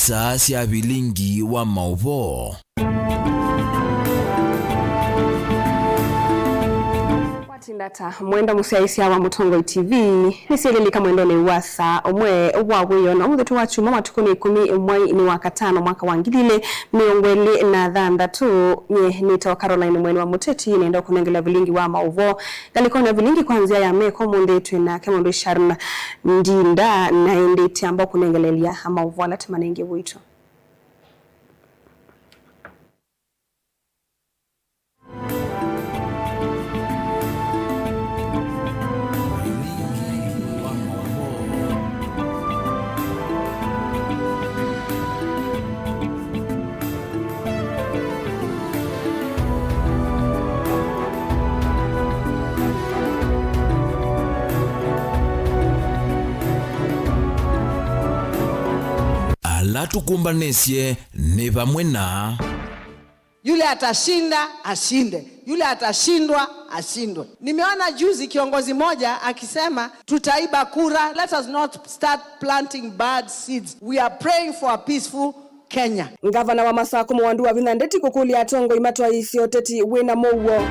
saa cia bilingi wa mauvo. Watindata mwenda musiaisia wa Mutongo TV nisililika mwendone wasa omwe wawiyo na umuthetu wachu matuko ni 10 mwai ni wa katano mwaka wa 2026 nye nita Caroline Mwene wa Muteti nenda kunengela bilingi wa mauvo galikona bilingi kwanzia ya meko mundetu na kemondo sharna ndinda na endeti ambao kunengelelia mauvo alati manenge wito. Latukumbanesie ni vamwe na yule atashinda ashinde, yule atashindwa ashindwe. Nimeona juzi kiongozi moja akisema tutaiba kura. Let us not start planting bad seeds. We are praying for a peaceful Kenya. Ngavana wa Masako Mwandu wa Vinandeti kukuli atongo imatwa isioteti wina mowo.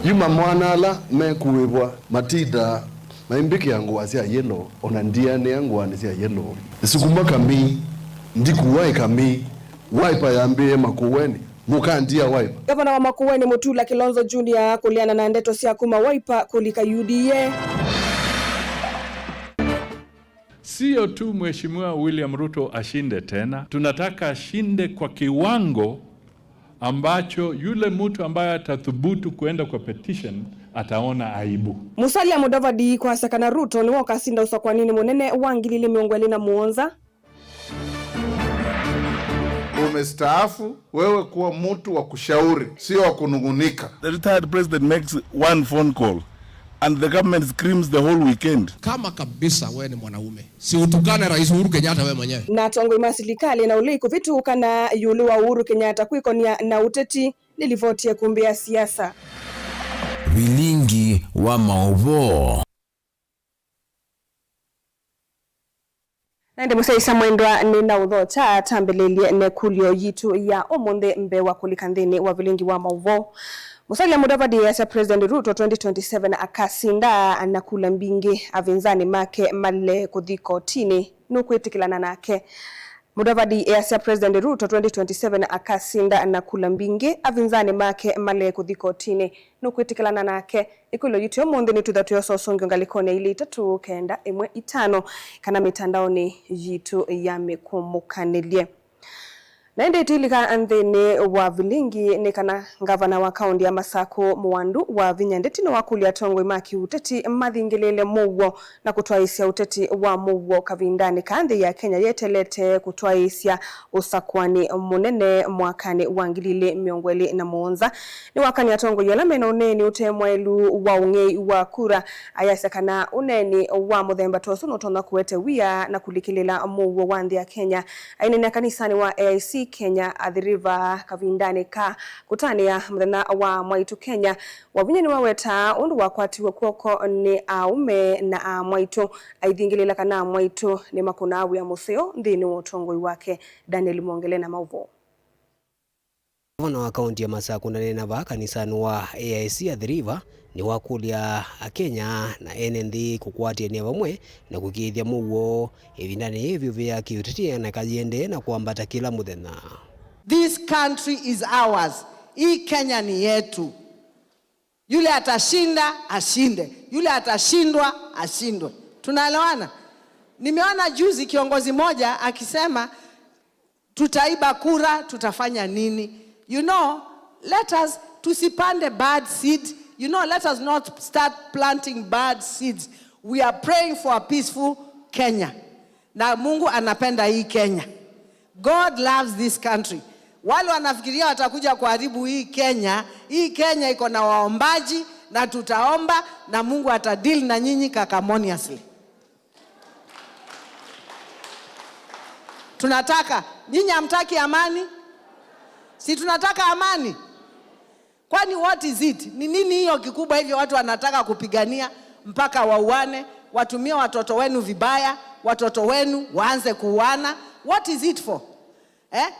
Yuma mwanala mekuwebwa matida maimbiki yangu wasia yellow onandiane yangu wasia yellow sikuma kami ndikuwai kami waipa yambie Makueni mukandia waipa. Gavana wa Makueni Mutula Kilonzo Junior kuliana na ndeto sia kuma waipa kulika UDA. Sio tu Mheshimiwa William Ruto ashinde tena, tunataka ashinde kwa kiwango ambacho yule mtu ambaye atathubutu kuenda kwa petition ataona aibu. Musalia Mudavadi kwa sakana Ruto ni wakasinda usakwa nini munene wangilile miongweli na muonza. Umestaafu wewe kuwa mtu wa kushauri, sio wa kunungunika. The retired president makes one phone call and the government screams the whole weekend. Kama kabisa wewe ni mwanaume, si utukane Rais Uhuru Kenyatta wewe mwenyewe. Na tongo imasilikali na uliku vitu kana yulu wa Uhuru Kenyatta kuikonia na uteti lilivotia kumbia siasa. bilingi wa mauvo. Nende musaisa mwendwa nina udhota tambelelie nekulio yitu ya omonde mbewa kulikanthini wa bilingi wa mauvo. Musalia Mudavadi ya President Ruto 2027 akasinda na kula mbingi avinzani make male kuthiko tini nukwetikilana nake. Mudavadi ya President Ruto 2027 akasinda na kula mbingi avinzani make male kuthiko tini nukwetikilana nake. Ikulo yitu omonde ni tuthatu yoso songo ngalikone ili 3-1-5 kana mitandaoni yitu ya mekumukanelie. Naende itilika anthene wa vilingi ni kana ngavana wa kaundi ya Masako Mwandu wa Vinyandeti na wakuli atongo imaki uteti mathingelele muwo na kutwaisia uteti wa muwo kavindani kanthi ya Kenya yetelete kutwaisia usakwani munene mwakani wangilile miongweli na muonza. Ni wakani atongo yola mena uneni utemwelu wa ungei wa kura ayasekana uneni wa muthemba tosu notona kuwete wia na kulikilela muwo wanthi ya Kenya. Aine na kanisani wa AIC Kenya adhiriva kavindani ka kutania mthena wa mwaitu Kenya wavinyani waweta undu wakwati wakuoko ni aume na mwaitu aithingilila kana mwaitu ni makunawu ya museo nthini utongoi wake. Daniel Mwongele na mauvo. Gavana wa kaunti ya Masako na va kanisani wa AIC adhiriva ni wakulia Kenya na NND kukwatia ni vamwe na kukithia muwo evindani hivyo vya kiutetia na kajiende na kuambata kila muthenya. This country is ours. Hii Kenya ni yetu. Yule atashinda ashinde, yule atashindwa ashindwe. Tunaelewana? Nimeona juzi kiongozi moja akisema tutaiba kura, tutafanya nini? You know, let us tusipande bad seed. You know, let us not start planting bad seeds. We are praying for a peaceful Kenya. Na Mungu anapenda hii Kenya. God loves this country. Wale wanafikiria watakuja kuharibu hii Kenya iko na waombaji na tutaomba na Mungu atadeal na nyinyi harmoniously. Tunataka, nyinyi hamtaki amani? Si tunataka amani? Kwani what is it? Ni nini hiyo kikubwa hivyo watu wanataka kupigania mpaka wauane, watumie watoto wenu vibaya, watoto wenu waanze kuuana. What is it for?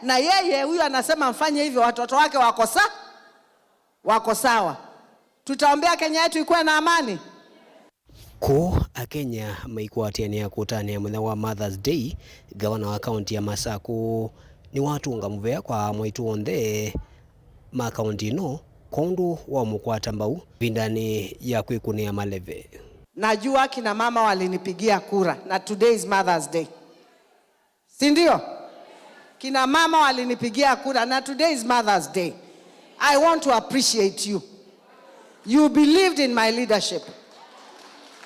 Na yeye huyu anasema mfanye hivyo, watoto wake wako sawa. Tutaombea Kenya yetu ikuwe na amani. Ko Akenya maikwatiania kutania mwena wa Mother's Day, gavana wa kaunti ya Masako ni watu ngamuvea kwa mwaitu onthe ma kaunti no kondu wa mukwata mbau vindani ya kwikunia maleve. Najua kina mama walinipigia kura na today is Mother's Day. Si ndio? Kina mama walinipigia kura na today is Mother's Day. I want to appreciate you. You believed in my leadership.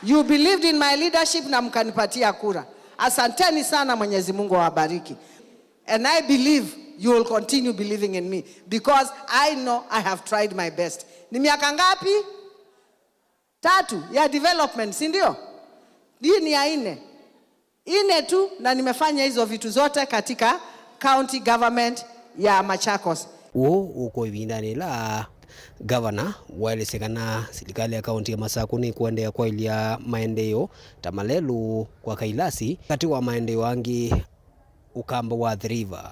You believed in my leadership na mkanipatia kura. Asanteni sana, Mwenyezi Mungu awabariki. And I believe you will continue believing in me because I know I have tried my best. Ni miaka ngapi? 3 ya development, si ndio? Hii ni ya 4 tu, na nimefanya hizo vitu zote katika county government ya Machakos. Uko vindani la gavana waelesekana serikali ya kaunti ya Masako ni kuendea kwa ilia maendeleo tamalelu kwa kailasi kati wa maendeleo wangi ukamba wa The River.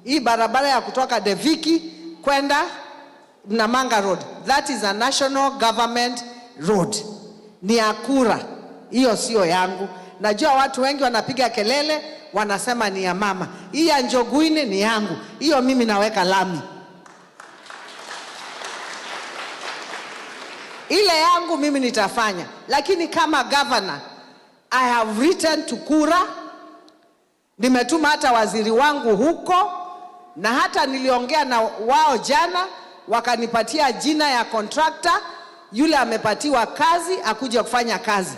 Hii barabara ya kutoka Deviki kwenda Namanga Road, that is a national government road. Ni akura. Hiyo sio yangu. Najua watu wengi wanapiga kelele wanasema ni ya mama. Hii ya Njoguine ni yangu. Hiyo mimi naweka lami. Ile yangu mimi nitafanya. Lakini kama governor, I have written to Kura. Nimetuma hata waziri wangu huko, na hata niliongea na wao jana, wakanipatia jina ya contractor, yule amepatiwa kazi akuje kufanya kazi.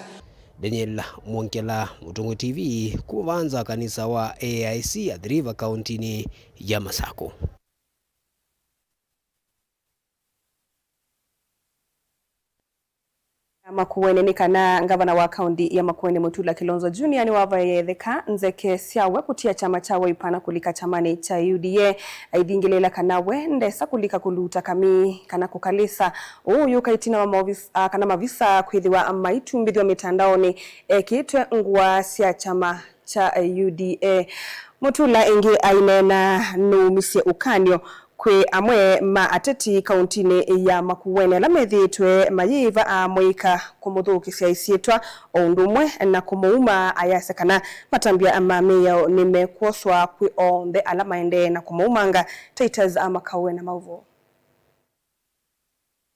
Daniel Mwonkela, Mutungu TV, kuvanza kanisa wa AIC ya The River County ni ya Masako. Makueni ni kana ngavana wa kaunti ya Makueni Mutula Kilonzo Junior ni wavayetheka nzeke siawe kutia chama cha Wiper kulika chamani cha UDA aidhingilela kanawe ndesa kulika kuluta kami kana kukalisa uyu kaitina wa mavisa kana mavisa kwithiwa maitumbithi wa mitandaoni kitwe ngwa sia chama cha UDA. Mutula ingi ainena numisie ukanyo kwe amwe ma ateti kauntini ya Makueni alamethitwe mayiva amwika kumuthukisia isietwa ondumwe na kumuuma ayasekana matambia amame yao nimekwoswa kwi onthe alamaende na kumuumanga Titus amakawe na mauvo.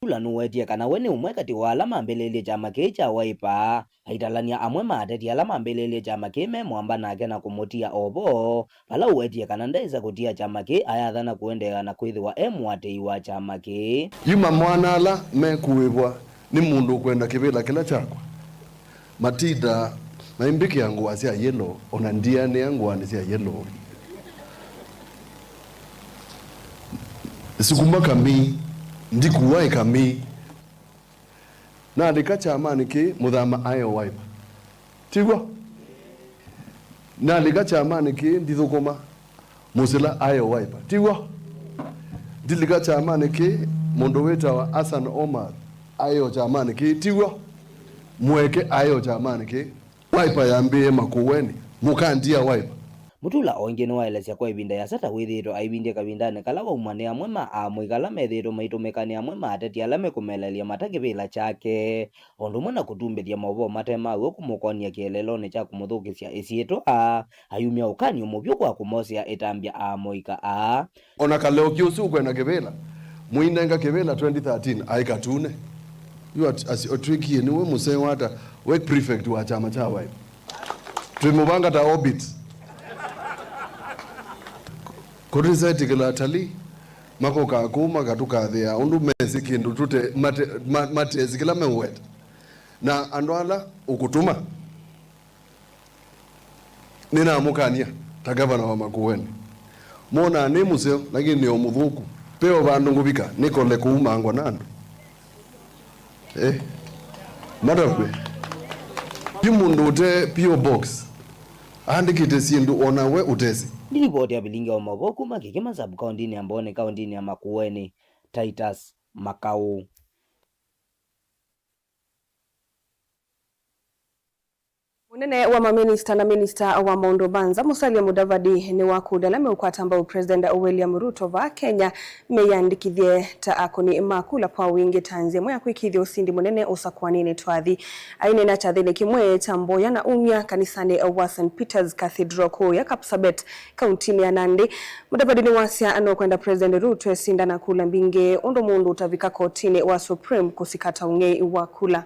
Tulanu wetie kana weni umwe kati wa alama mbelele chama cha Wiper aitalania amwe mateti alama mbelele chama kime mwamba nake na kumutia obo pala wetie kana ndeza kutia chama ayathana kuendea na kwithiwa mwatei wa chama yuma mwanala mekuwibwa ni mundu kwenda kibila kila chakwa matida maimbiki yangu asia yellow ona ndiani yangu asia yellow sikumaka mi ndikuwai kami na alika chama niki muthama ayo Wiper tigwa na alika chama niki ndithukuma musila ayo Wiper tigwa ndilika chama niki mundu wetawa Hassan Omar ayo chama niki tigwa mweke ayo chama niki Wiper yambie Makueni mukandia Wiper. Mutula onge no waelesya kwa ibinda ya sata withito aibindie kabindane kala wa umane amwe ma amwikala methito maitumekani amwe mateti alame kumelelia matakibila chake ondu mwana kutumbetia mauvo matema we kumukonia kielelone cha kumuthukisya isieto ayumia ukani umuvyo kwa kumosia etambia amwika ona kaleo kiusu kwenda kibila muinenga kibila 2013 aikatune yu atwikie niwe musee wata we prefect wa chama cha Wiper twimubanga ta orbit Kuriza tikila atali mako kakuma katukathia undu mezi kindu tute mate zikila meweta na andwala ukutuma nina amukania ta gavana wa Makueni mona ni museo lakini ni omuthuku peo bandu ngubika nikole kuuma ngwa nandu madakwe pimundu ute PO box andikite sindu ona we utesi. Nilipoti ya bilingi wa maboku makikima sabu kaundini ambone kaundini ya Makueni Titus Makau. Munene wa maminista na minista wa Maundu Banza Musalia Mudavadi ni wakudala meukwata ambao President William Ruto va Kenya meyandikithie ta akoni makula kwa wingi tanzia ya kuikithia usindi munene usakwanini twathi aine na chathini kimwe chamboya na umya kanisani wa St. Peter's Cathedral kuu ya Kapsabet kauntini ya Nandi. Mudavadi ni wasia ano kwenda President Ruto esinda na kula mbinge undo mundu utavika kotini wa Supreme kusikata ungei wa kula.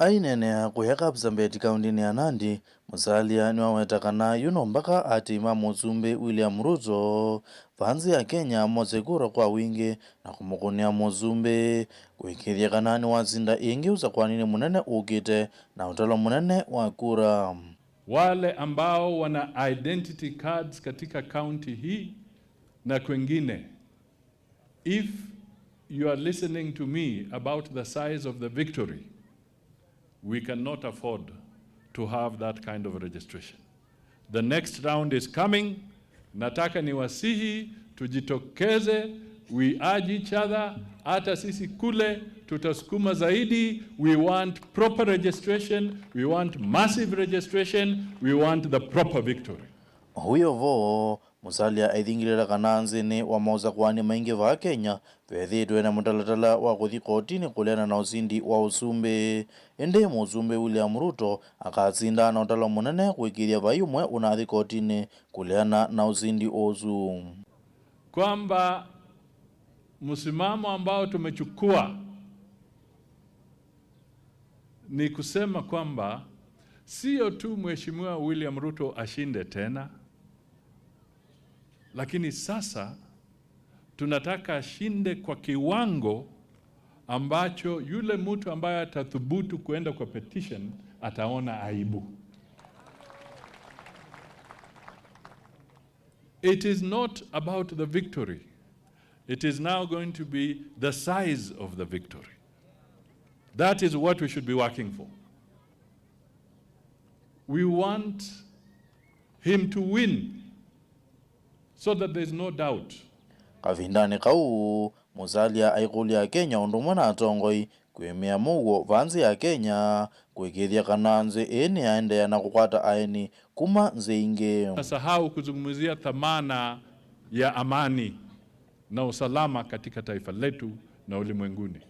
Ainene ya kuheka Kapsabet kauntini ya Nandi, Musalia ni wawetakana yuno mpaka atima Muzumbe William Ruto vanzi ya Kenya mozekura kwa wingi na kumukunia Muzumbe kuikithia kanani wazinda ingi usakwanini munene ukite na utalo munene wa kura. Wale ambao wana identity cards katika county hii na kwengine, if you are listening to me about the size of the victory, we cannot afford to have that kind of registration. The next round is coming. Nataka ni wasihi, tujitokeze, we urge each other, hata sisi kule, tutasukuma zaidi. We want proper registration, we want massive registration, we want the proper victory. Huyo vo, Musalia aithingirira kananzi ni wa mauza kwani maingi va Kenya, vethidwe na mutalatala wa kuthi kotini kuleana na usindi wa Usumbe. Ende Muzumbe William Ruto akazinda na utalo munene kuikiria vayumwe unathi kotini kuleana na usindi ozu. Kwamba msimamo ambao tumechukua ni kusema kwamba sio tu Mheshimiwa William Ruto ashinde tena, lakini sasa tunataka ashinde kwa kiwango ambacho yule mtu ambaye atathubutu kuenda kwa petition ataona aibu. It is not about the victory. It is now going to be the size of the victory. That is what we should be working for. We want him to win so that there is no doubt. Kavindani kau, Musalia aikulia Kenya undumwana atongoi kuemea mugo vanzi ya Kenya kuikithia kananzi eni aende na kukwata aeni kuma nzeinge. Nasahau kuzungumzia thamana ya amani na usalama katika taifa letu na ulimwenguni.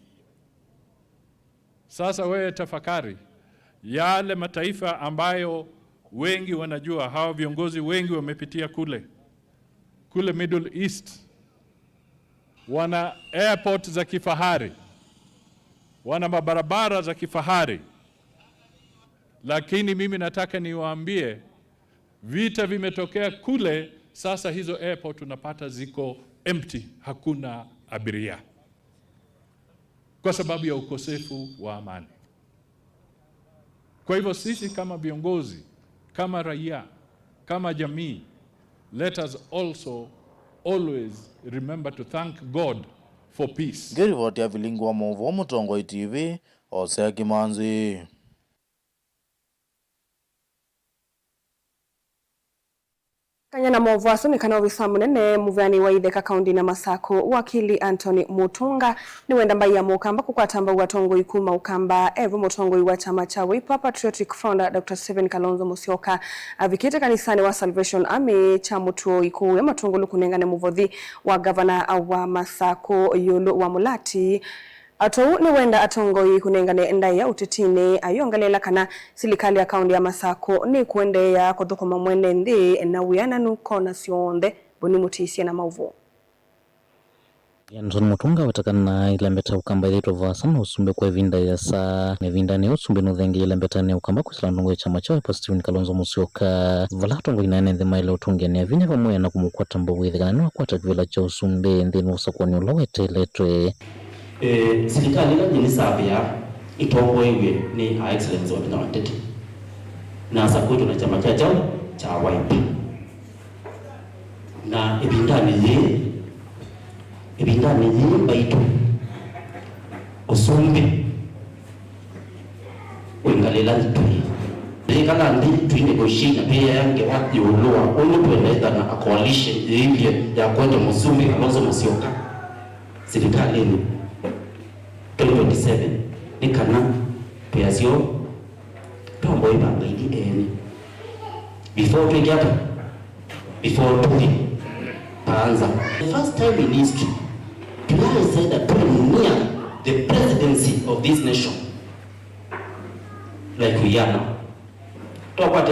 Sasa wewe tafakari yale mataifa ambayo wengi wanajua, hawa viongozi wengi wamepitia kule Middle East, wana airport za kifahari, wana mabarabara za kifahari, lakini mimi nataka niwaambie vita vimetokea kule. Sasa hizo airport unapata ziko empty, hakuna abiria kwa sababu ya ukosefu wa amani. Kwa hivyo sisi kama viongozi, kama raia, kama jamii, let us also always remember to thank God for peace. Gerivoti ya vilingu wa Movo Mutongoi TV, Osea Kimanzi. Kanyana Movo asunikana obisa munene muvani wa Itheka kaundi na Masako wakili Anthony Mutunga ni wenda mbaiya mukamba kukwatamba watongoi kuma ukamba evu mutongoi wa chama cha Wiper Patriotic Founder Dr. Stephen Kalonzo Musyoka avikite kanisani wa Salvation Army cha mutuo ikuu ya matungulu kunengane muvodhi wa governor wa Masako Yolo wa Mulati ato ni wenda atongoi kunengane ndaya utetine ayongalela kana silikali ya kaundi ya Masako ni kuende ya kodhokoma mwene ndi na wiyana nuko na sionde boni mutisia na mauvo. Anthony Mutunga watakana ilambeta ukamba ito vasa na usumbe kwa vinda ya saa na vinda ni usumbe nuthengi ilambeta ni ukamba kusila nungo ya chama chao Stephen Kalonzo Musyoka valatongo inaene ndema ile utungia ni avinya pamoja na kumukwata mbogo ithekana ni wakwata kivila cha usumbe ndini usakuwa ni ulawete letwe. Serikali la jinisabia itoboewe ni Her Excellency wa Bina Watete na sakutu na chama cha Wiper na ibindani ye baitu usumbe wengalela ntui lekala ndi tuine goshina pia yange wati ulua unu tueleza na a coalition ile ya kwenda Musumbe Kalonzo Musyoka serikali 2027 ni kana piyasio tombo ibanga idi eni before together before tuki panza. The first time in history Tulai said that near the presidency of this nation like we are now. Talk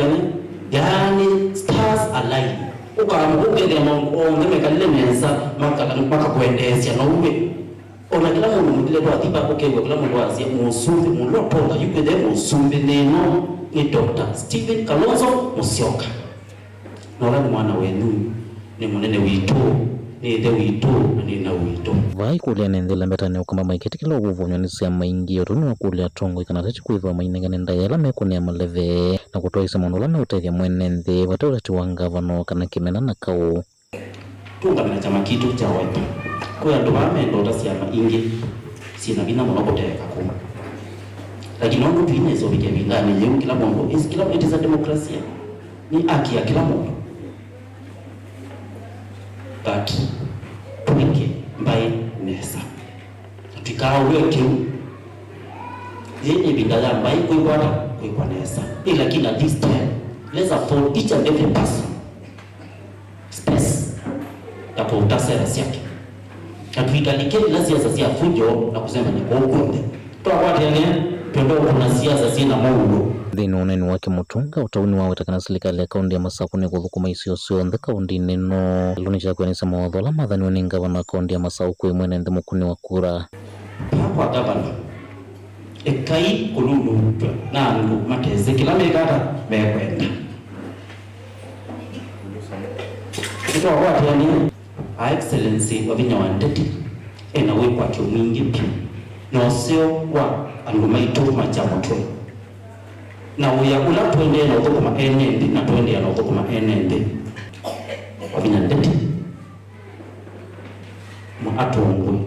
yani stars align. Ukaamugede ongemekale mensa maka kuendesha na uwe ona kila mundu mudile kwa tiba kwa kila mundu azia musumbi mulotonga yupede musumbi neno ni Dr. Stephen Kalonzo Musyoka nora mwana wenu ni munene witu ni the witu ni na witu vai kulia nendela mbetane ukamba maiketi kila uvonyo ni sia maingi yotono kulia tongo ikanatachi kuiva mainengane ndayala mekone ya maleve na kutoa isa manola na utevya mwenende watola tuwanga vano kana kimena na kao tunga mina chama kitu cha waipa kuya nduwame ndota siya maingi sina bina mwanoko teka kuma lakini wangu tuine zo wike vingani yeu kila mundu is kila it is a demokrasia ni haki ya kila mundu but tuike mbaye nesa tuikawa uwe kiu zenye bingala mbaye kuikwata nesa lakini at this time let's afford each and every person space ya kuuta sera siake na tuikalike la siasa siya fujo na kusema ni kwa ukunde toa wate ya pendo kuna siasa sina mungu dhino uneni wake mutunga utauni wawe takana serikali ya kaundi ya Masaku ni kuthukuma isio ndhe kaundi neno lunisha kwenisa mawadhola madhani waninga wana kaundi ya Masaku kwe mwene ndhe mukuni wa kura kwa gavana ekai kululu na ngu mateze kila megata mekwenda ito wate ya ni excellency wavinya wandeti ena wekwa kio mingi pi na oseo wa angumaitu majamo tuwe na uyakula tuende na udhukuma enende na tuende ya na udhukuma enende wavinya ndeti maatungwe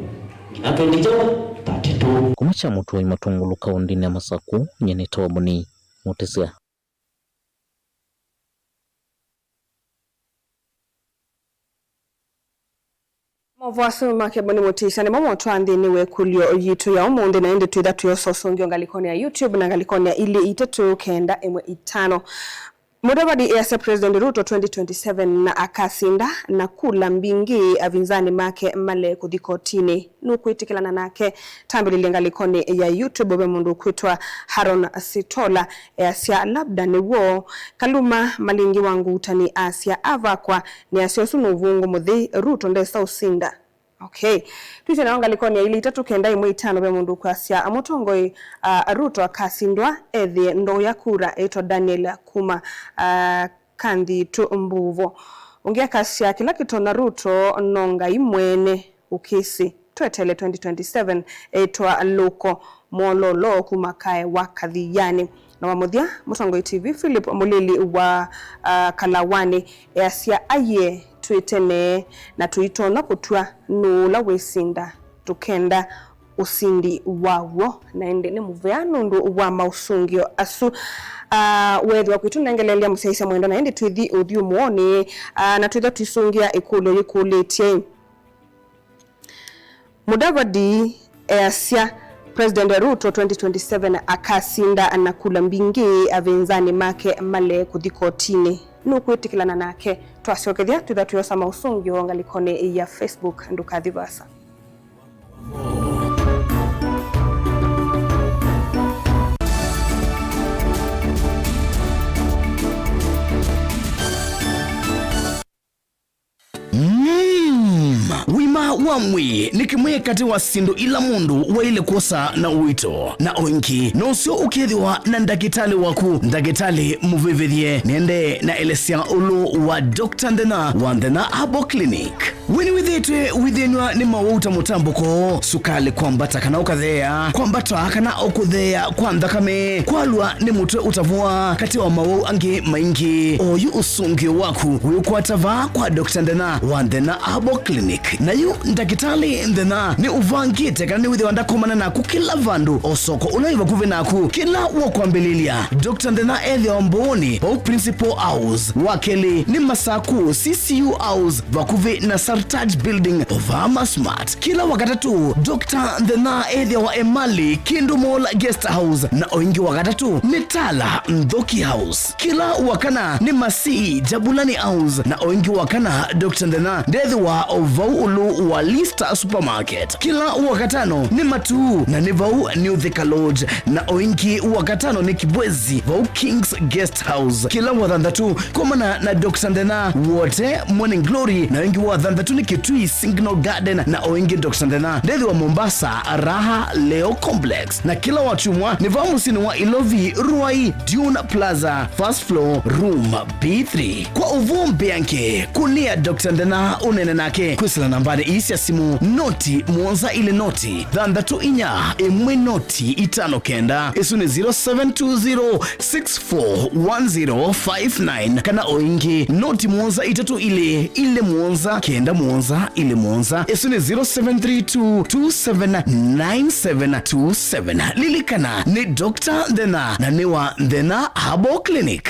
na tuende jawa tatetu kumacha mutu wa imatungulu kaundini ya Masaku nyeni tobuni Mutesia. Mwasu makeboni mutisa ni mamo tuandi niwe kulio yitu ya umunde na ende tuida tuyo sosongyo ngalikoni ya YouTube na ngalikoni ya ili itetu kenda emwe itano. Mudavadi EAC President Ruto 2027 na akasinda na kula mbingi avinzani make male kudhikotini nukuitikilana nake tambili lengalikoni ya YouTube obe mundu kuitwa Haron Sitola Asia labda ni wo kaluma malingi wangu utani Asia avakwa ni Asia sunuvungu muthi Ruto ndesa usinda. Okay. Tuite na wangalikoni ya ili itatu kenda imwe itano be mundu kwa Asia amutongoi Ruto akasindwa ethi ndo ya kura eto Daniel Kuma kandi tu mbuvo. Ungia Kasia kila kitona Ruto nonga imwene ukisi tuetele 2027 eto loko mololo kumakae wakadhiyani. Na wamudia Mutongoi TV Philip Mulili wa Kalawani Asia aye tuitene na tuitona kutua nula wesinda tukenda usindi wawo na endene muveano ndu wa mausungio asu wethi wa kuituna ngelelea musaisa mwendo na ende tuithi udhiu muone na tuitha tuisungia ikulo yikuletie Mudavadi Asia President Ruto 2027 akasinda anakula mbingi avenzani make male kudhikotini nukuitikilana nake twasiokethia tuitha tuyosama usungio ngalikone ya Facebook ndukadhivasa. Wima wamwi nikimwe kati wa sindu ila mundu wa ile kosa na uito na oinki no sio ukethiwa na ndagitali waku ndagitali muvivithie nende na elesia ulu wa Dr. Ndena wa Ndena Abo Clinic wini withenwa ni mawuta mutambuko sukali kwambata kana ukathea kwambata kana ukuthea kwa ndakame kwalwa ni mutwe utavua kati wa mawu angi maingi oyu usungio waku wiukwatava kwa Dr. Ndena wa Ndena Abo Clinic na yu ndagitali nthena ni uvangite kana ni withe ndakomana naku kila vandu osoko ulaiva kuve naku kila wokwambililia Dr. Nthena ethe omboni au principal house wakeli ni masaku CCU house vakuve na Sartaj building Ovama Smart kila wakatatu Dr. Nthena ethe wa Emali Kindu Mall guest house na oingi wakatatu ni Tala Mdhoki house kila wakana ni Masi Jabulani house na oingi wakana Dr. Nthena ndethe wa Ovaulu wa Lista supermarket kila wakatano ni Matu na ni Vau New Thika Lodge na oingi wakatano ni Kibwezi Vau Kings guest house kila wathandatu komana na Dr. Nthena wote Morning Glory na oingi wathandatu ni Kitui Signal Garden na oingi Dr. Nthena ndethe wa Mombasa Raha Leo Complex na kila wachumwa ni Vau Musini wa Ilovi Ruai Dune Plaza first floor room B3 kwa uvumbi yanke kunia Dr. Nthena unene nake kwisila nambari isi ya simu noti muonza ile noti thandatu inya imwe noti itano kenda isu ni 0720641059 kana oingi noti muonza itatu ile muonza kenda muonza ile muonza isu ni 0732279727 lilikana ni Dr. Nthena na niwa Nthena Herbal Clinic.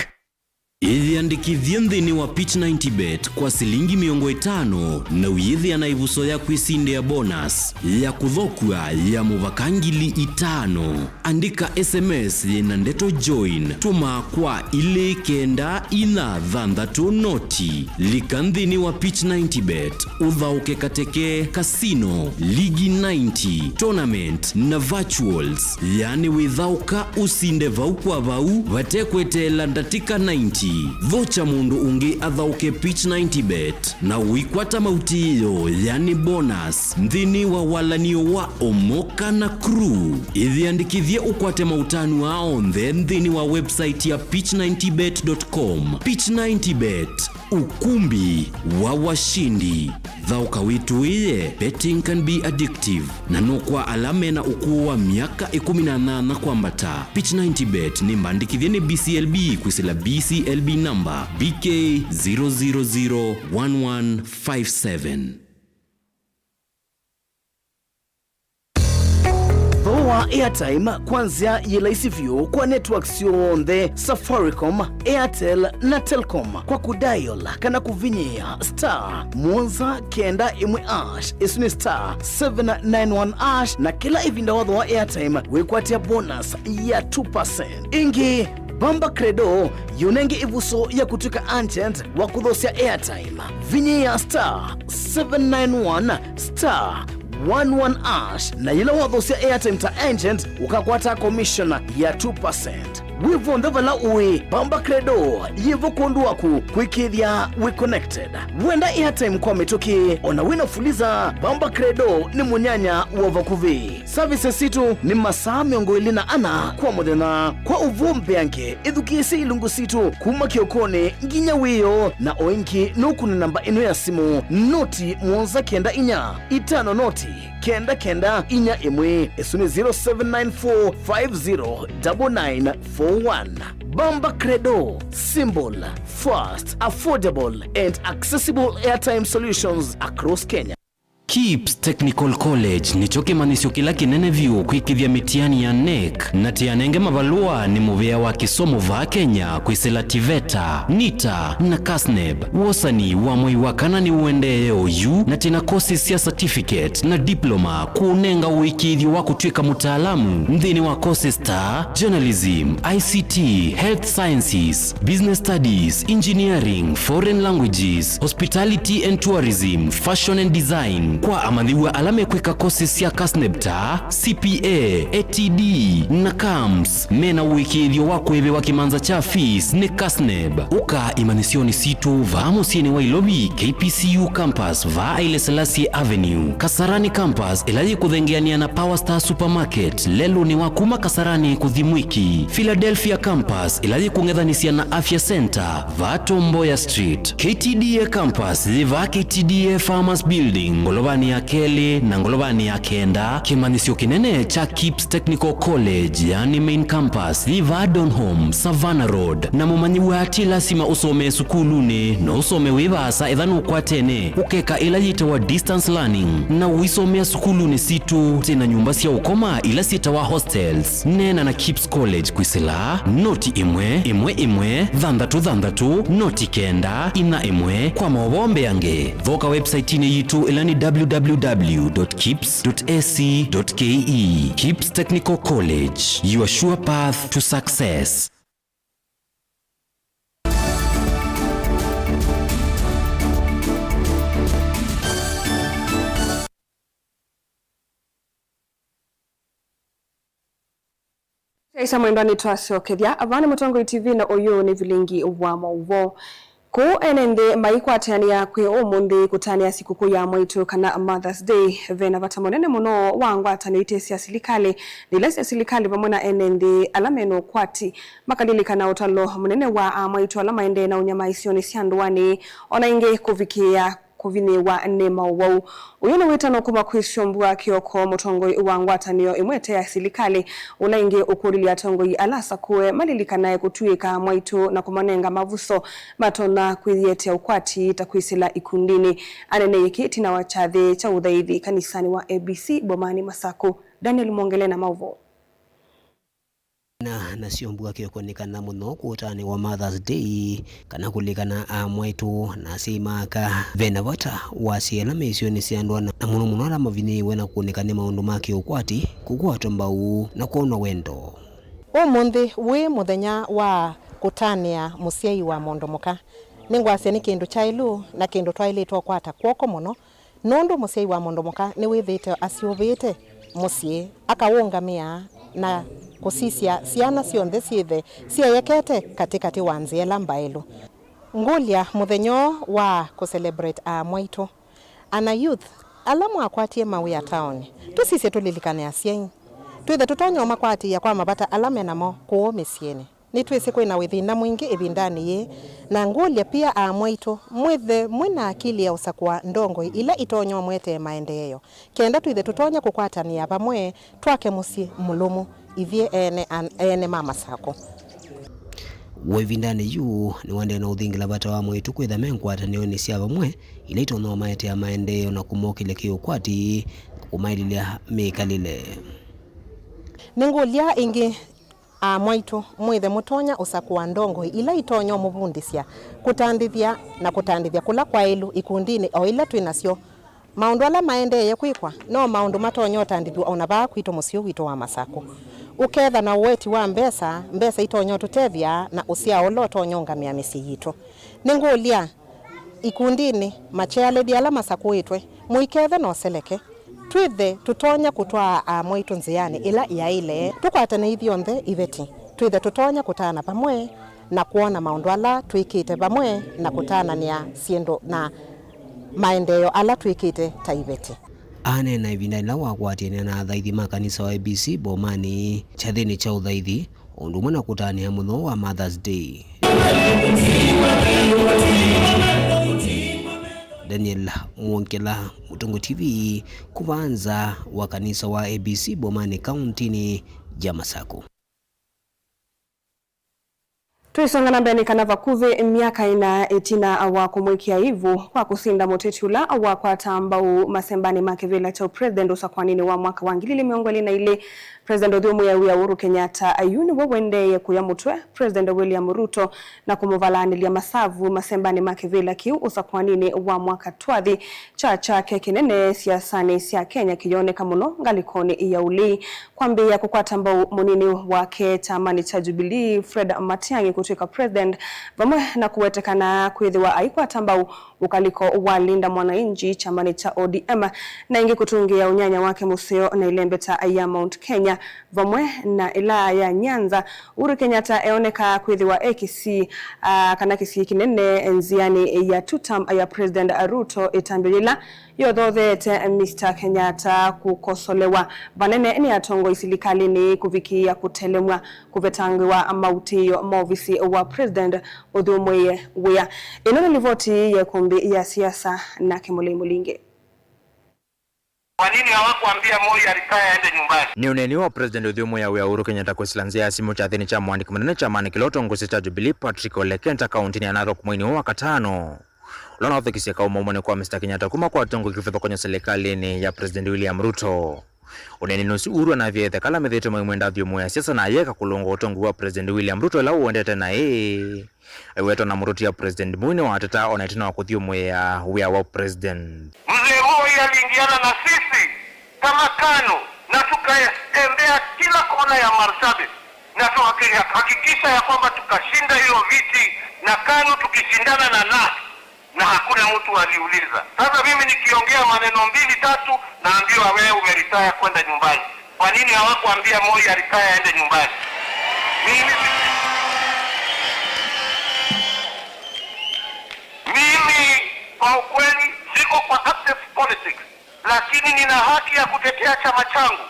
Ithiandikithie nthini wa Pitch 90bet kwa silingi 50 na uyithia na ivuso ya kwisinde ya bonus ya kuthokua ya muvakangili 5. Andika SMS na ndeto join tuma kwa ile kenda ina thandatu noti lika nthini wa Pitch 90bet uthauke kateke casino ligi 90 tournament na virtuals yani withauka usinde vau kwa vau vatekwetela ndatika 90 vocha mundu ungi athauke Pitch 90bet na wikwata mautiyo yani bonus nthini wa walanio wa Omoka na crew. Ithiandikithie ukwate mautanu wao nthini wa website ya pitch90bet.com. Pitch 90bet, ukumbi wa washindi. Thauka witu iye, betting can be addictive na nukwa alame na ukuu wa miaka 18 kwambata. Pitch 90bet ni mbandikithie ni BCLB kwisila BCLB number BK0001157. Wa airtime kwanzia yelaisi view kwa networks yonthe Safaricom, Airtel na Telcom kwa kudial kana kuvinyia star muonza kenda imwe ash isuni star 791 ash na kila ivinda wadho wa airtime wekwatia bonus ya 2%. Ingi Bamba Credo yunenge ivuso ya kutuka ancient wa kudhosia airtime vinyia star 791 star 11 ash na yila wadhosia airtime ta agent ukakwata commission ya 2%. Wivo ndavala uwe Bamba Credo yivo kundu waku kuikithia we connected wenda airtime kwa metoki ona wina fuliza Bamba Credo ni munyanya wa vakuvi services situ ni masaa miongo ilina ana kwa modena kwa uvumbi yanke edukisi ilungu situ kuma kiokone nginya wiyo na oinki nuku ni namba inu ya simu noti muonza kenda inya itano noti kenda inya imwe esuni 0794509941. Bamba Credo, symbol, fast, affordable and accessible airtime solutions across Kenya. KIPS Technical College nicho kimanisho kila kinene vyuo kwikithia mitiani ya NEC na tianenge mavalua ni muvea wa kisomo va Kenya kwisela TVETA, NITA na KASNEB. Wosani wa mwiwakana ni uendeo yu na tina courses ya certificate na diploma kuunenga uikithio wa kutwika mutaalamu mthini wa courses ta journalism, ICT, health sciences, business studies, engineering, foreign languages, hospitality and tourism, fashion and design. Kwa amadhiwa alame kweka courses ya KASNEBTA, CPA, ATD na KAMS. Mena uikithio wako ebe wa kimanza cha fees ni KASNEB. Uka imanisioni situ va musini wa Ilobi KPCU campus va Haile Selassie Avenue. Kasarani campus ilaji kudhengeania na Power Star Supermarket. Lelu ni wakuma Kasarani kuthimwiki. Philadelphia campus ilaji kungedhanisia na Afya Center va Tomboya Street. KTDA campus va KTDA Farmers Building Ngolova ngolobani ya keli na ngolobani ya kenda kimanisio kinene cha KIPS Technical College yani main campus liva Donholm Savannah Road na mumanyi wati lasima usome sukuluni na usome wibasa ethanu kwa tene ukeka ila yitawa distance learning na uisomea sukuluni situ tena nyumba sia ukoma ila sitawa hostels nena na KIPS College kwisila noti imwe dhandatu noti kenda ina imwe kwa mawombe yange voka website ine yitu ilani www.kips.ac.ke. KIPS Technical College, your sure path to success. Isa mwendani twasiokethia avani Mutongo TV na uyu ni vilingi wa mauvo ku enende maikwatania kwi umundi kutania sikukuu ya mwaitu kana Mother's Day vena vatamonene muno wangwatani itesia silikali nilesi silikali vamona enende alameno kwati makalili kana utalo munene wa mwaitu alama ende na unyama isioni sianduani ona inge kuvikia kuvini wa nema wau uyuna witano kuma kwishombua kioko Mutongo wangwatanio imwete ya silikali unainge ukulili atongo alasa kuwe malilika nae kutuika mwaitu na kumanenga mavuso matona kwiyete ukwati takwisila ikundini anene yikiti na wachadhe cha udhaidhi kanisani wa ABC Bomani Masaku. Daniel Mongele na mauvo na siombua kiokonekana muno kutani wa Mother's Day kana kulikana mwaitu na simaka vena vata wasiela mesioni siandwa na muno ala mavini wena kuonekane maundu make ukwati kukwatwa mbau na kuonwa wendo umundi wi muthenya wa kutania musiai wa mondomoka ningwase ni kindu chailu na kindu twailitwa kwata kwoko muno nondu musiai wa mondomoka ni withite asiovite musie akawungamia na kusisia siana sionthe siethe siayekete katikati wa nziela mbailu ngulia muthenyo wa kucelebrate mwaitu ana youth alamu akwatie mawi ya town tusise tulilikane asiai twithe tutonyo makwati ya kwa mabata alame namo kuo misiene ni twise kwina withina mwingi ibindani ye na ngulia pia mwaitu mwithe mwina akili ya usakwa ndongo ila itonyo mwete maendeleo kenda twithe tutonya kukwatania pamwe twake musi mulumu ivie ene mama sako wevindane yu ni wande na uthingila bata wa mwaitu kwitha menkwataniyo ni sia pamwe ila itono maete ya maendeleo na kumokile kiukwati kumaililia mikalile ningulia ingi mwaitu mwithe mutonya usakwa ndongo ila itonyo mubundisia kutandithia na kutandithia kula kwa ilu ikundini o ila twinasio maundu ala maendeye kwikwa no maundu matonyo tandithio ona ba kwito musio wito wa Masako uketha na uweti wa mbesa itonyo tutethia na usia oloto nyongamia misi yitu ningulia ikundini macheale diala Masako itwe muiketha no seleke twithe tutonya kutwa mwaitu nziani ila ya ile tukwatane ithionthe iveti twithe tutonya kutana pamwe na kuona maundu ala twikite pamwe na kutana nia siendo na maendeleo ala twikite taiveti ane na ivinda ila wakwatiania na thaithi makanisa wa ABC Bomani chathini cha uthaithi undu mwana kutania muno wa Mother's Day. Daniel Mwonkela, Mutongo TV, kuvanza wa kanisa wa ABC Bomani kauntini ya Masako. Tuisongana mbele kana vakuve miaka ina etina awa kumwikia hivu kwa kusinda motetula awa kwa tambau masembani makevela cha president usakwanini wa mwaka wangilili miongoli na ile President Odhiambo ya Uhuru Kenyatta ayuni wawende kuyamutwe President William Ruto na kumuvalanilia masavu masembani makevela kiu usakwanini wa mwaka twadhi cha kinene siasani sia Kenya kiyoneka muno ngalikoni ya uli kwambia kukwata mbau munini wake chamani cha Jubilee Fred Matiang'i kutoka president vamwe na kuwetekana kwithiwa aikwata mbau ukaliko walinda mwananchi chamani cha ODM na ingi kutungia unyanya wake museo na ilembeta ya Mount Kenya vamwe na ila ya Nyanza. Uhuru Kenyatta eoneka kwithiwa ekisi kana kisi kinene nziani ya tutam ya President Ruto itambilila yothothete Mr. Kenyatta kukosolewa vanene ni atongo isilikali ni kuvikia kutelemwa kuvetangiwa mautiyo maofisi wa President Odhiambo wea inono livoti ya kumbi ya siasa na Kimulei Mulinge. Kwa nini hawakuambia Moi alikaya aende nyumbani? Ni uneni wa President Udhimu ya Uhuru Kenyatta kusilanzia simu cha thini cha mwandiki munene cha mani kiloto ngosi cha Jubilee Patrick Ole Kenta kaunti ya Narok mwini wa katano. Ulana uthikisia kauma umone kwa Mr. Kenyatta kuma kwa tongo kifedha kwenye serikali ni ya President William Ruto. Uneni nusi uru na vyethe kala medhito mwenda Udhimu ya siasa na yeka kulongo utongo wa President William Ruto ila uendete na weto na muruti ya President mwini wa atata onaitina wa Udhimu ya wea wa President. Mzee Moi aliingiana na sisi kama KANU na tukatembea kila kona ya Marsabit na tuhakikisha ya kwamba tukashinda hiyo viti na KANU tukishindana na hakuna mtu aliuliza. Sasa mimi nikiongea maneno 2-3 naambiwa wewe umeritaya kwenda nyumbani. Kwa nini hawakuambia Moi alikaya aende nyumbani? Mimi kwa ukweli siko kwa active politics, lakini nina haki ya kutetea chama changu.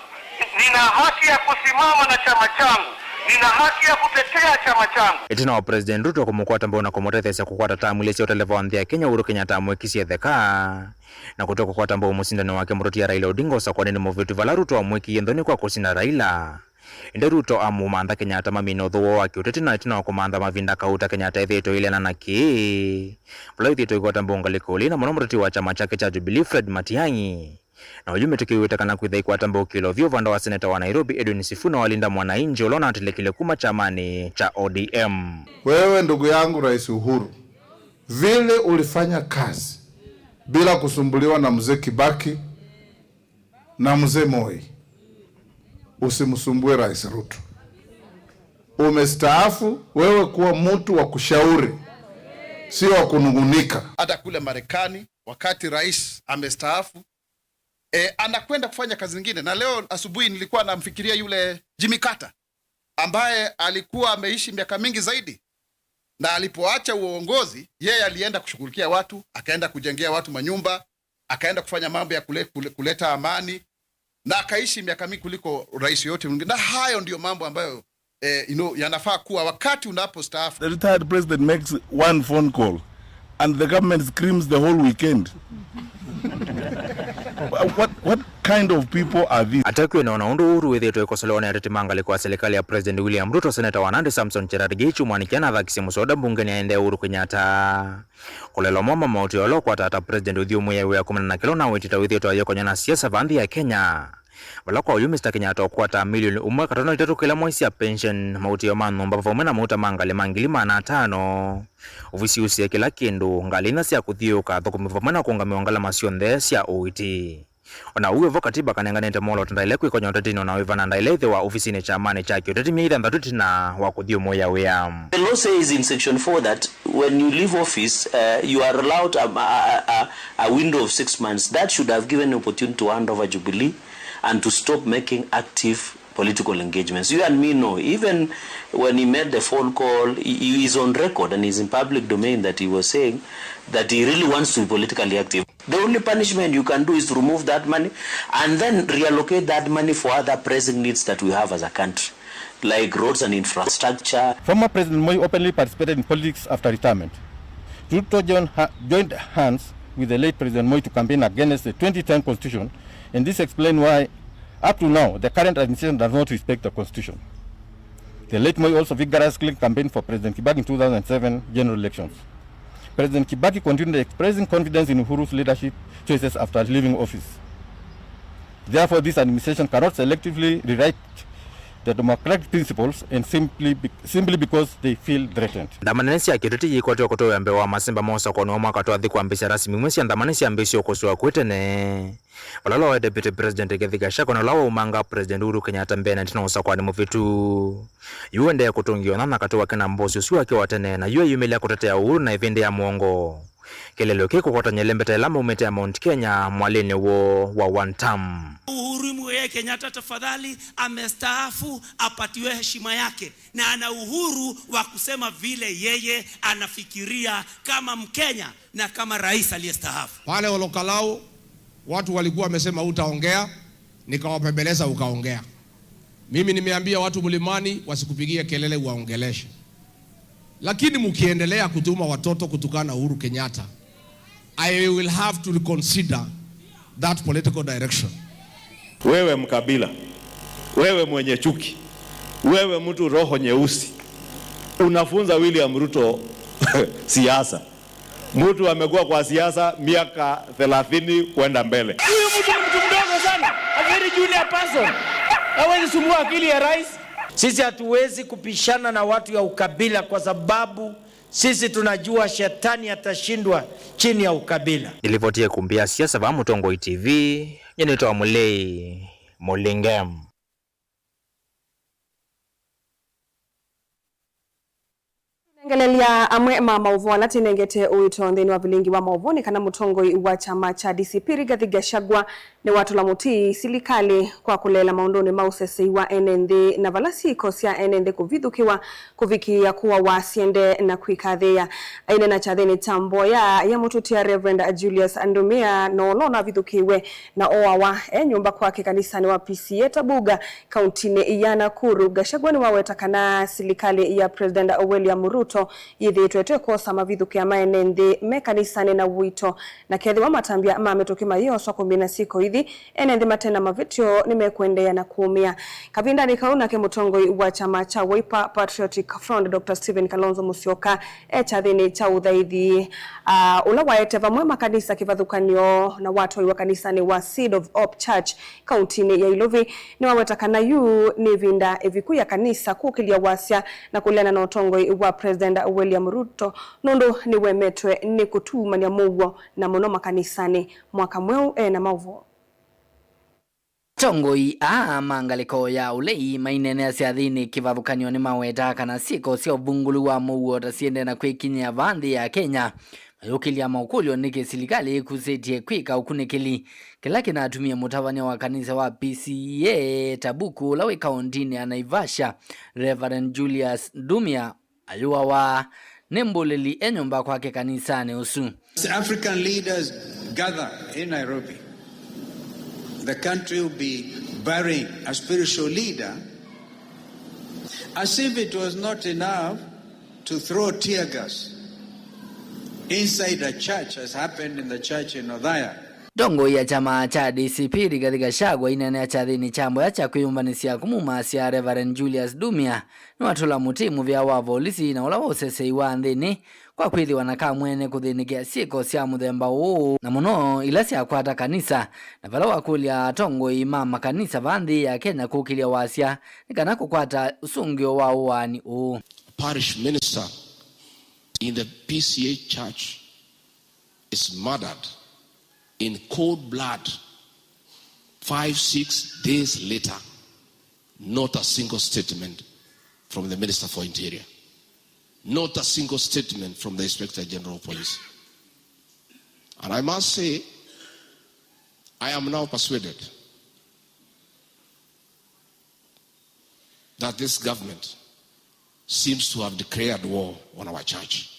Nina haki ya kusimama na chama changu. Nina haki ya kutetea chama changu. Itina wa President Ruto kumukwata mbona kumutethesya kukwata tamu ile sio televa wanthia Kenya Uhuru Kenyatta mwekisi theka na kutoka kwa tambo musindano wake Mruti ya Raila Odinga usakwane ni muvitu vala Ruto wa mweki yendoni kwa kusina Raila. Inde Ruto amumantha Kenyatta mamino thuo wake uteti na itina wa kumantha mavinda kauta Kenyatta ithito ile na naki. Pula ithito ikwata mbonga likuli na Mruti wa chama chake cha Jubilee Fred Matiang'i. Na ujume tukiweta kana kuidha ikwata mbokilo vyo vanda wa seneta wa Nairobi Edwin Sifuna walinda mwananchi ulona atilekile kuma chamani cha ODM. Wewe ndugu yangu Rais Uhuru, vile ulifanya kazi bila kusumbuliwa na mzee Kibaki na mzee Moi, usimsumbue Rais Ruto. Umestaafu, wewe kuwa mtu wa kushauri, sio wa kunungunika. Hata kule Marekani wakati rais amestaafu anakwenda kufanya kazi nyingine. Na leo asubuhi nilikuwa namfikiria yule Jimmy Carter ambaye alikuwa ameishi miaka mingi zaidi, na alipoacha uongozi yeye alienda kushughulikia watu, akaenda kujengea watu manyumba, akaenda kufanya mambo ya kuleta amani, na akaishi miaka mingi kuliko rais yote mwingine. Na hayo ndio mambo ambayo yanafaa kuwa wakati unapostaafu. The retired president makes one phone call and the government screams the whole weekend. What kind of people are these? Atakiwe na unaundu Uhuru wethito ikosolewa na atete mangali kwa serikali ya President William Ruto. Seneta wa Nandi Samson Cherargei Gichu mwanikiana thakisi musoda bungeni aende Uhuru Kenyatta kulelo mama mauti olo kwa tata President Udhimu ya 10 kilo na wetita wethito ayokonya na siasa vandhi ya Kenya. Wala kwa uyu Mr. Kenyatta okwata milioni 1.3 kila mwezi ya pension mauti ya manu mbava umena mauta mangali mangili mana 5 uvisi usiya kila kindu ngalina siya kuthiuka thukumiva mwena kungamiwangala masionthe siya uiti. Ona uwe vo katiba kanenganete molo tandaile kwikonya utatino na wivana ndailethe wa ofisini cha amani chake utatimi either ndatutina wa Udhimu ya wea. The law says in section 4 that when you leave office you are allowed a window of 6 months. That should have given an opportunity to hand over Jubilee and to stop making active political engagements. You and me know, even when he made the phone call, he is on record and is in public domain that he was saying that he really wants to be politically active. The only punishment you can do is to remove that money and then reallocate that money for other pressing needs that we have as a country, like roads and infrastructure. Former President Moi openly participated in politics after retirement. Ruto joined hands with the late President Moi to campaign against the 2010 Constitution, and this explains why, up to now, the current administration does not respect the Constitution. The late Moi also vigorously campaigned for President Kibaki in 2007 general elections. President Kibaki continued expressing confidence in Uhuru's leadership choices after leaving office. Therefore, this administration cannot selectively rewrite the democratic principles and simply because they feel threatened. Ndamanenesi ya kiriti yikoto koto ya mbewa masimba mosa kwa nuwa mwaka tuwa dhiku ambisi rasmi mwesi ya ndamanenesi ya mbisi okosua kuitene. Walalo wa Deputy President Gethiga Shako na lawa umanga President Uhuru Kenyatta mbena ntina usa kwa ni mufitu. Yuende ya kutungio na katuwa kena mbosi usiwa kiwa tene na yue yumeli ya kutetea Uhuru na evende ya muongo. Kelelo kiko kwa tanyelembeta ilama umete ya Mount Kenya mwalini wo wa one term. Uhuru Muigai Kenyatta tafadhali amestaafu apatiwe heshima yake na ana uhuru wa kusema vile yeye anafikiria kama Mkenya na kama rais aliyestaafu. Pale Olokalao watu walikuwa wamesema utaongea, nikawapembeleza ukaongea. Mimi nimeambia watu Mlimani wasikupigie kelele waongeleshe. Lakini mkiendelea kutuma watoto kutukana Uhuru Kenyatta, I will have to consider that political direction. Wewe mkabila, wewe mwenye chuki, wewe mtu roho nyeusi, unafunza William Ruto siasa. Mtu amekuwa kwa siasa miaka 30 kwenda mbele. Huyu mtu ni mtu mdogo sana, a very junior person. Hawezi sumbua akili ya rais. Sisi hatuwezi kupishana na watu ya ukabila kwa sababu sisi tunajua shetani atashindwa chini ya ukabila. Ilivotie kumbia siasa va Mutongoi TV, nyenetoa Mulei Mulingem. Ngelelia amwe mama uvona tinengete uito ndeni wa vilingi wa mauvoni kana Mutongoi wa chama cha DCP Rigathi Gachagua ne watu la mutii silikali kwa kulela maundoni mausese wa NND na valasi kosia NND kuvidhukiwa kuvikia kuwa wasiende na kuikathea aine na chatheni tamboya ya mututia Reverend Julius Andumia no lona vidhukiwe na oawa nyumba kwake kanisani wa PCA Tabuga kauntini ya Nakuru. Gachagua ni waweta kana silikali ya President William Ruto yithi twetwe kosa mavidhukia maenende mekanisani na wito na kethi wa matambia mametokima hiyo swa kumbina siko hithi enende matena mavitio nimekwendea na kuumia. Kavinda ni kauna ke Mutongoi wa chama cha Wiper Patriotic Front Dr. Stephen Kalonzo Musyoka chathini cha uthaithi ula waeteva mwema kanisa kivadhukanio na watu wa kanisani wa Seed of Hope Church kauntini ya Ilovi ni waweta kana yu ni vinda eviku ya kanisa kukilia wasya na kuliana na Mutongoi wa President William Ruto nondo ni wemetwe ni kutuma ni mugo na monoma kanisani mwaka mweu na mauvo. Tongoi mangaliko ya ulei mainene ya siadhini kivathukanio ni maweta kana siko sio vungulu wa mugo tasiende na kwikinya vandhi ya Kenya. Mayukili ya maukulio nike silikali kusetie kwika ukunikili kila kinatumia mutawanya wa kanisa wa PCA Tabuku lawe kauntini ya Naivasha. Reverend Julius Andumia ayuwa wa nembuleli enyumba kwake kanisani usu. As African leaders gather in Nairobi, the country will be burying a spiritual leader as if it was not enough to throw tear gas inside a church as happened in the church in Othaya. Dongo ya chama cha DCP Rigathi Gachagua inene ya chathini chambo ya cha kuyumbanisia kumumasi Reverend Julius Andumia ni watula mutimu vya wavolisi na ula usese iwa nthini kwa kwithi wanaka mwene kuthinikia siko sia muthemba uu na muno ilasi ya kwata kanisa na vala wakulia Tongoi mama kanisa vandhi ya Kenya kukilia wasya nikana kukwata usungio wa uwani uu. Parish minister in the PCA church is murdered in cold blood 5-6 days later. Not a single statement from the Minister for Interior. Not a single statement from the Inspector General of Police. And I must say, I am now persuaded that this government seems to have declared war on our church.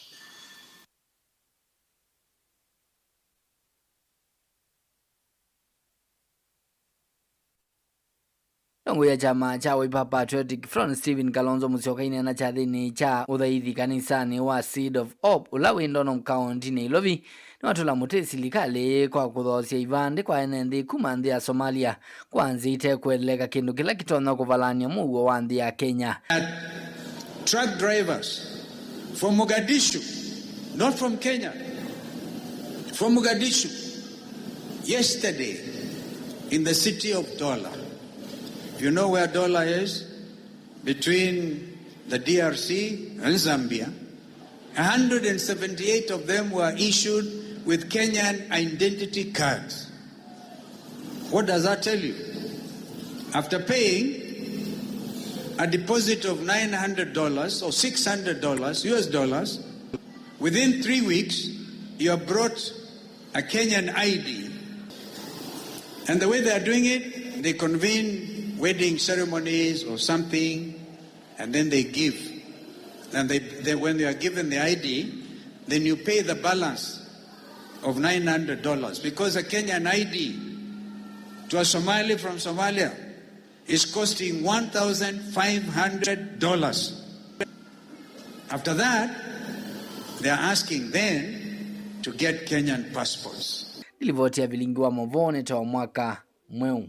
Dongo ya chama cha Wiper Patriotic Front Stephen Kalonzo Musyoka inena chathini cha uthaithi kanisani wa Seed of Hope ula windono kaunti ni Ilovi ni watula mutii silikali kwa kuthosia ivandi kwa NND kuma nthi ya Somalia kwanzi ite kueleka kindu kila kitonya kuvalania mugo wa nthi ya Kenya. Truck drivers from Mogadishu, not from Kenya, from Mogadishu, yesterday in the city of Dola. You know where Dola is? Between the DRC and Zambia. 178 of them were issued with Kenyan identity cards. What does that tell you? After paying a deposit of $900 or $600 US dollars, within 3 weeks, you have brought a Kenyan ID. And the way they are doing it, they convene wedding ceremonies or something, and then they give. And they when you are given the ID, then you pay the balance of $900 because a Kenyan ID to a Somali from Somalia is costing $1,500. After that, they are asking then to get Kenyan passports. livoti ya vilingi wa Mavone ta mwaka mweu.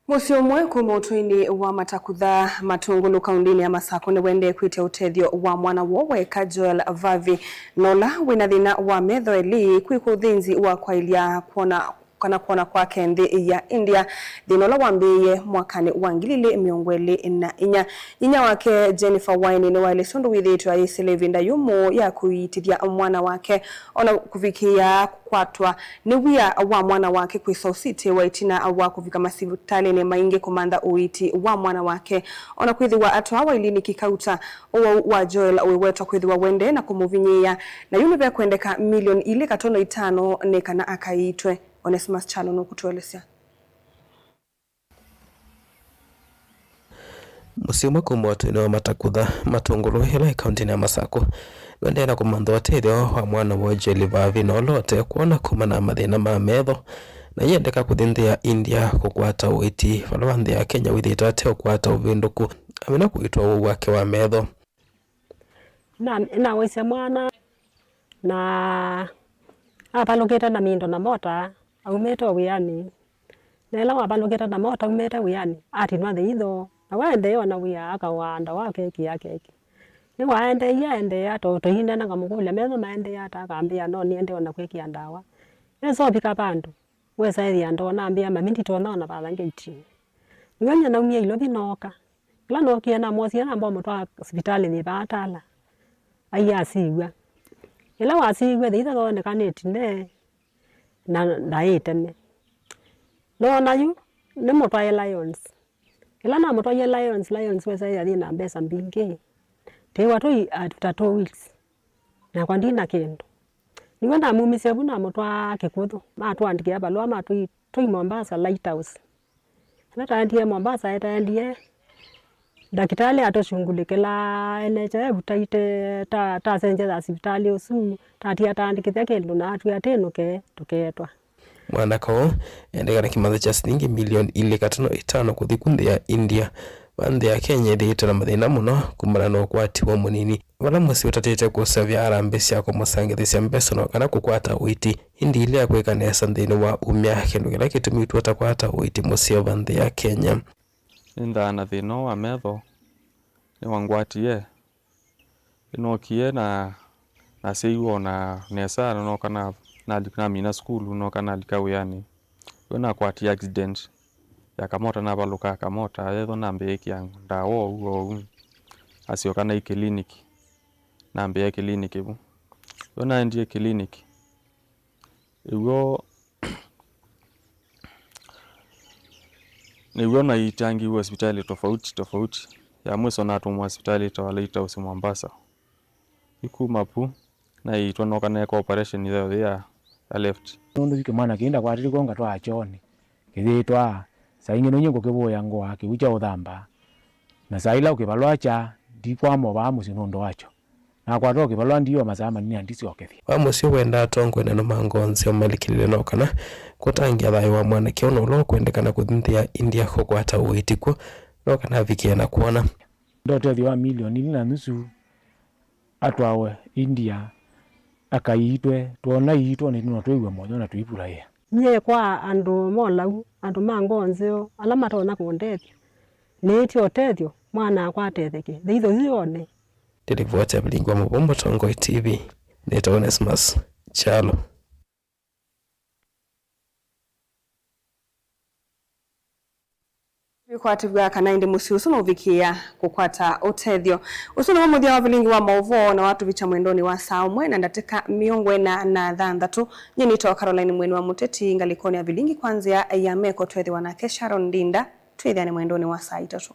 Musio mwe kumotwini wa matakutha matungulu kaundini ya Masako ni wende kwite utethio wa mwana wowe Joel Vavi Nola wina thina wa metho eli kwikuthinzi wa kwailia kuona kwake nthi ya India thinola wambiye mwakani wa 2024. Nyinya wake Jennifer Wine ni wale sundu withitwa iselevinda yumu ya kuitithia mwana wake ona kufikia kwatwa ni wia wa mwana wake kwisositi wa itina wa kufika masivitali ni maingi kumanda uiti wa mwana wake ona kwithiwa atwa wa ilini kikauta wa Joel wewetwa kwithiwa wende na kumuvinyia na yunivya kuendeka milioni 2.5 nekana akaitwe. Onesimus Chalo no kutuelezea. Musimo kumoto ino matakutha matungulu hila kaunti ya Masako wende na kumandwa tethio wa mwana wa Joel Vavi Nola kuona kumana mathina ma metho na yendeka kuthinthia India kukwata uiti falwanthi ya Kenya withita te kukwata uvinduku amina kuitwa wake wa metho na wese mwana na apaloketa na mindo na mota aumeta wiani nela wapaloketa na mota aumeta wiani ati nwathi itho na wende ona wia akawanda wake keki ni waende ya toto hinde na kamukule metho maende ya takambia no niende ona kwekia ndawa eso bika bandu wesa ya ndo na ambia mamindi tona na balange iti nganya na umia ilo binoka la no kiana mosia na mbomo twa hospitali ni batala aya siwa ila wasigwe thitha thone kaneti ne na ndaiteme no nayu ne motwa Lions ila na motwa Lions wesa ya thina mbesa mbingi te watoi after 2 weeks na kwa ndina kendo niwe na mumise buna motwa Kikuthu matwandikia balwa matui Mombasa Lighthouse na taandie Mombasa etaandie dakitali atoshungulikela NHF utaite ta senje za hospitali osu tatia taandikithia kendo na atu atenuke tuketwa mwana ko endekana kimatha cha shilingi milioni 2.5 kuthikundi ya India bande ya Kenya ithite na mathina muno kumana no kwatiwa munini wala musi utatete kusavya arambe cia kumusangithia mbeca no kana kukwata uiti indi ile akwekanesa nthini wa umya kindu kila kitumitwa ta kwata uiti musio bande ya Kenya indana thino wa metho ni wangwatie inokie na seiwo na nesa no kana na dikna mina school no kana likawiyani wona kwati accident ya kamota na baluka kamota yetho nambe yangu ndawo uo asio kana ikliniki nambe kliniki bu wona ndiye kliniki iwo niwe na itangi hospitali tofauti ya mweso na tumwa hospitali tawalaita usi Mombasa iku mapu na itwa no kana operation ile ya left nundu kikimana kinda kwatiri konga twa achone kithitwa saingi no nyingo kiboya ngo wake ucha uthamba na saila ukibalwacha ndikwamo ba musinundo wacho na kwatwa ukibalwa ndio masama nini andisi okethi wa musio wenda tongwe na mangonse omalikilile no kana kutangia thayo wa mwana kiono lo kwendekana kuthinthia India kukwata uitiko no kana vikia na kuona ndoto thwa milioni 2.5 atwawe India akaitwe tuona itwa ni no twiwe moyo na tuipuraya nye kwa andu molau andu mangonzeo ala matona kundethio neti otethio mwana akwatetheke thitho zione Televota bilingwa mubombo Tongo TV neta Onesimus Chalo Kwatibwa kana indi musiusu no vikia kukwata utethio usuno mamuthia wa vilingi wa mauvo na watu vicha mwendoni wa saa umwe na ndateka miongo na thanthatu nyini to Caroline Mweni wa Muteti ngalikoni ya vilingi kwanzia ya meko twethi wanake Sharon Dinda twithia ni mwendoni wa saa 3